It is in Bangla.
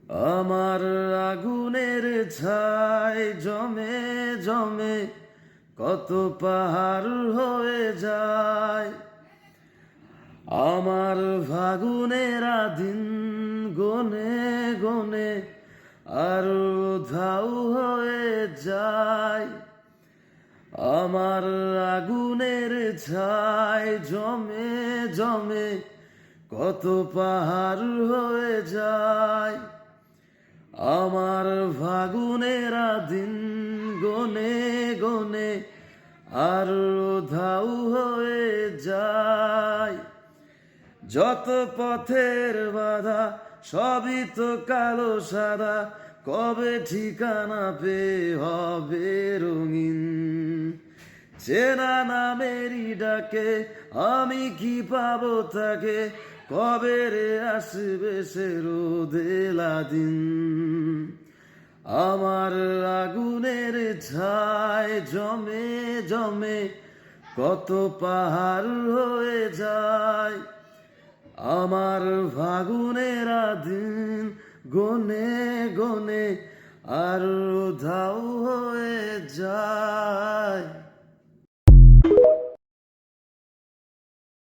আমার আগুনের ছাই জমে জমে কত পাহাড় হয়ে যায়। আমার ফাগুনেরা দিন গনে গনে আর ধাউ হয়ে যায়। আমার আগুনের ছাই জমে জমে কত পাহাড় হয়ে যায়। আমার ফাগুনেরা দিন গনে গনে আর ধাউ হয়ে যায়। যত পথের বাধা সবই তো কালো সাদা, কবে ঠিকানা পেয়ে হবে রঙিন। চেনা নামেরই ডাকে আমি কি পাবো তাকে, কবে রে আসবে সে রোদেলা দিন। আমার আগুনের ছাই জমে জমে কত পাহাড় হয়ে যায়। আমার ফাগুনেরা দিন গনে গনে আর